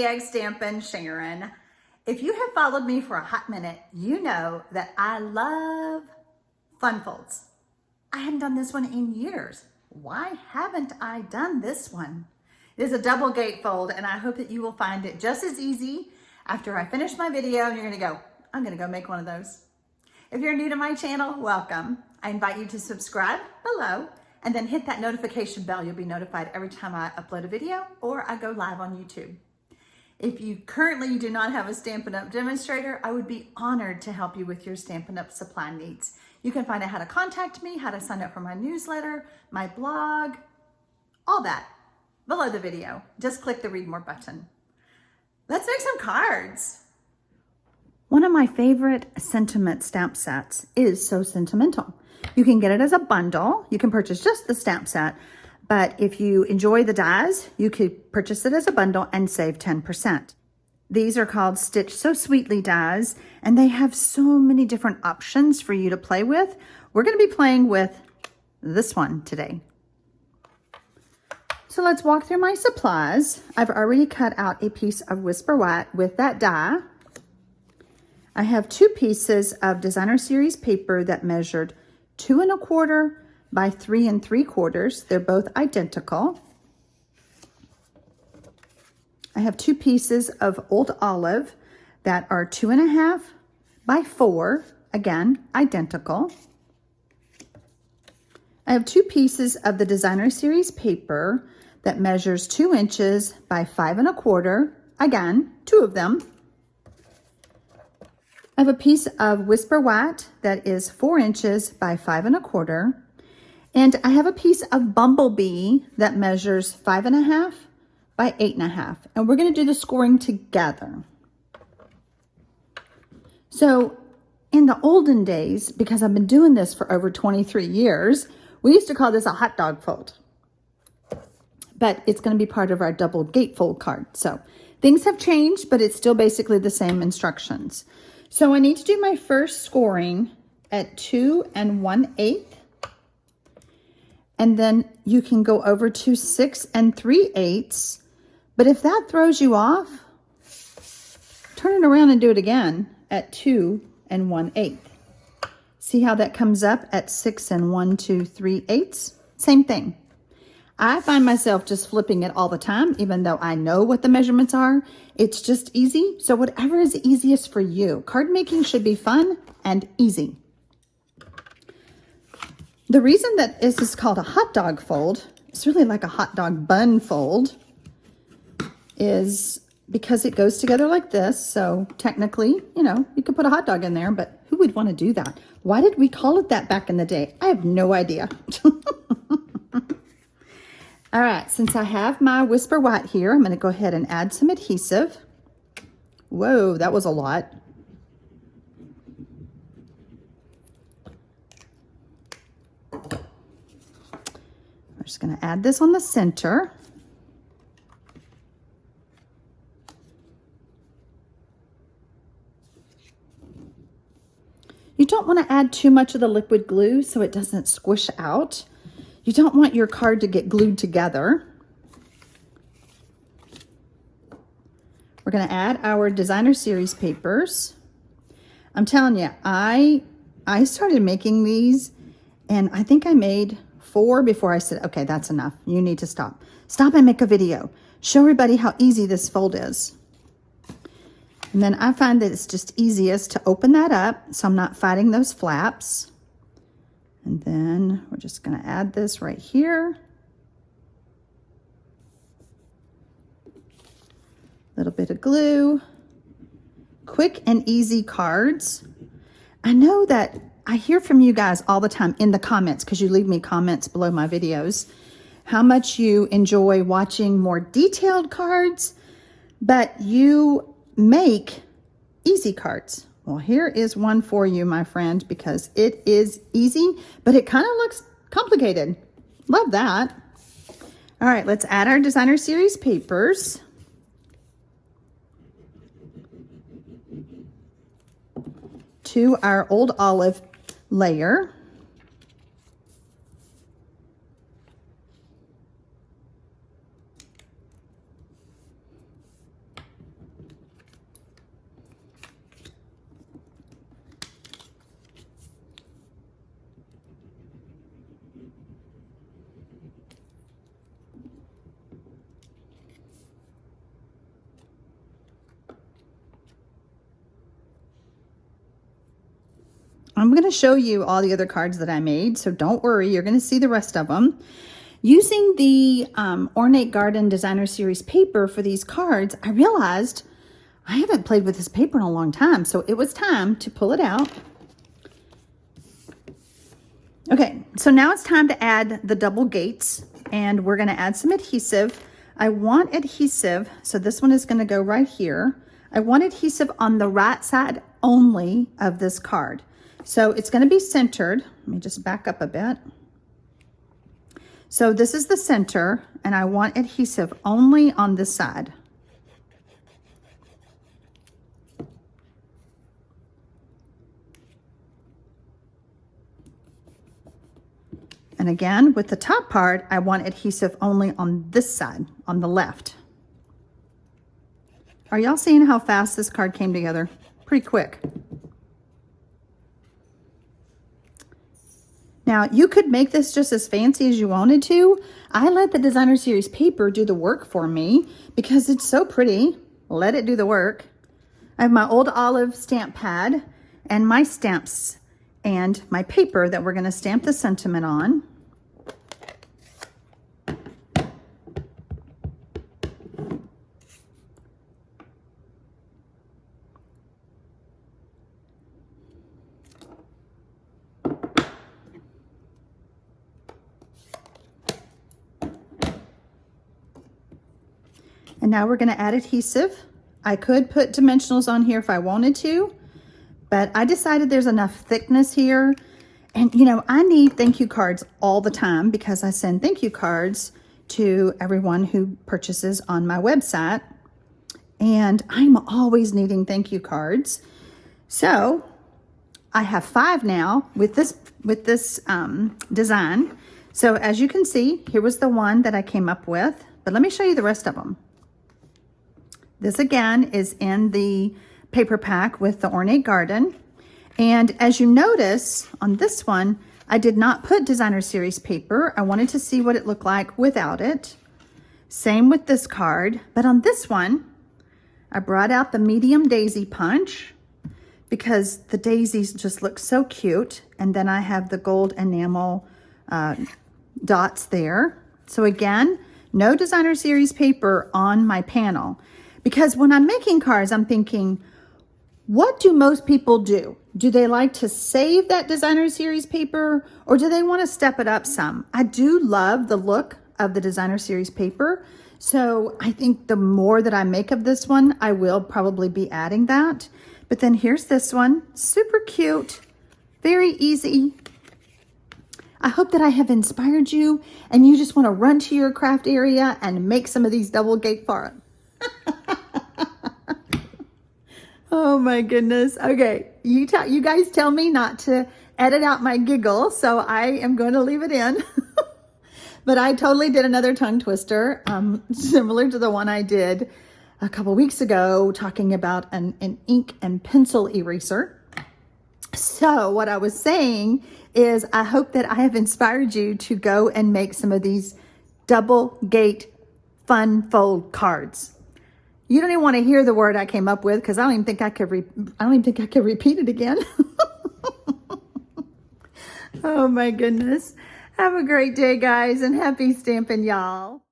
TxStampin, Sharon. If you have followed me for a hot minute, you know that I love fun folds. I hadn't done this one in years. Why haven't I done this one? It is a double gatefold, and I hope that you will find it just as easy after I finish my video and you're gonna go, I'm gonna go make one of those. If you're new to my channel, welcome. I invite you to subscribe below and then hit that notification bell. You'll be notified every time I upload a video or I go live on YouTube. If you currently do not have a Stampin' Up! Demonstrator, I would be honored to help you with your Stampin' Up! Supply needs. You can find out how to contact me, how to sign up for my newsletter, my blog, all that below the video. Just click the Read More button. Let's make some cards. One of my favorite sentiment stamp sets is So Sentimental. You can get it as a bundle. You can purchase just the stamp set, but if you enjoy the dies, you could purchase it as a bundle and save 10%. These are called Stitch So Sweetly dies, and they have so many different options for you to play with. We're going to be playing with this one today. So let's walk through my supplies. I've already cut out a piece of Whisper White with that die. I have 2 pieces of Designer Series paper that measured 2 1/4 by 3 3/4. They're both identical. I have 2 pieces of Old Olive that are 2 1/2 by 4, again, identical. I have 2 pieces of the Designer Series paper that measures 2 inches by 5 1/4, again, 2 of them. I have a piece of Whisper White that is 4 inches by 5 1/4. And I have a piece of Bumblebee that measures 5 1/2 by 8 1/2. And we're going to do the scoring together. So in the olden days, because I've been doing this for over 23 years, we used to call this a hot dog fold. But it's going to be part of our double gatefold card. So things have changed, but it's still basically the same instructions. So I need to do my first scoring at 2 1/8. And then you can go over to 6 3/8. But if that throws you off, turn it around and do it again at 2 1/8. See how that comes up at 6 1 2/3. Same thing. I find myself just flipping it all the time, even though I know what the measurements are. It's just easy. So whatever is easiest for you. Card making should be fun and easy. The reason that this is called a hot dog fold, it's really like a hot dog bun fold, is because it goes together like this. So technically, you know, you could put a hot dog in there, but who would want to do that? Why did we call it that back in the day? I have no idea. All right, since I have my Whisper White here, I'm going to go ahead and add some adhesive. Whoa, that was a lot. We're just going to add this on the center. You don't want to add too much of the liquid glue so it doesn't squish out. You don't want your card to get glued together. We're going to add our Designer Series papers. I'm telling you, I started making these, and I think I made 4 before I said, okay, that's enough. You need to stop. Stop and make a video. Show everybody how easy this fold is. And then I find that it's just easiest to open that up so I'm not fighting those flaps. And then we're just going to add this right here. A little bit of glue. Quick and easy cards. I know that I hear from you guys all the time in the comments, because you leave me comments below my videos, how much you enjoy watching more detailed cards, but you make easy cards. Well, here is one for you, my friend, because it is easy, but it kind of looks complicated. Love that. All right, let's add our Designer Series papers. To our Old Olive layer. I'm going to show you all the other cards that I made, so don't worry, you're going to see the rest of them. Using the Ornate Garden Designer Series paper for these cards, I realized I haven't played with this paper in a long time, so it was time to pull it out. Okay, so now it's time to add the double gates, and we're going to add some adhesive. I want adhesive, so this one is going to go right here. I want adhesive on the right side only of this card. So it's going to be centered. Let me just back up a bit. So this is the center, and I want adhesive only on this side. And again, with the top part, I want adhesive only on this side, on the left. Are y'all seeing how fast this card came together? Pretty quick. Now, you could make this just as fancy as you wanted to. I let the Designer Series paper do the work for me because it's so pretty. Let it do the work. I have my old olive stamp pad and my stamps and my paper that we're going to stamp the sentiment on. And now we're going to add adhesive. I could put dimensionals on here if I wanted to, but I decided there's enough thickness here. And you know, I need thank you cards all the time because I send thank you cards to everyone who purchases on my website. And I'm always needing thank you cards. So I have 5 now with this design. So as you can see, here was the one that I came up with, but let me show you the rest of them. This again is in the paper pack with the Ornate Garden. And as you notice on this one, I did not put Designer Series paper. I wanted to see what it looked like without it. Same with this card, but on this one, I brought out the medium daisy punch because the daisies just look so cute. And then I have the gold enamel dots there. So again, no Designer Series paper on my panel. Because when I'm making cards, I'm thinking, what do most people do? Do they like to save that Designer Series paper or do they want to step it up some? I do love the look of the Designer Series paper. So I think the more that I make of this one, I will probably be adding that. But then here's this one, super cute, very easy. I hope that I have inspired you and you just want to run to your craft area and make some of these double gate for it. Oh my goodness. Okay, you guys tell me not to edit out my giggle, so I am going to leave it in. But I totally did another tongue twister, similar to the one I did a couple weeks ago, talking about an ink and pencil eraser. So what I was saying is I hope that I have inspired you to go and make some of these double gate fun fold cards. You don't even want to hear the word I came up with because I don't even think I could repeat it again. Oh my goodness. Have a great day, guys, and happy stamping, y'all.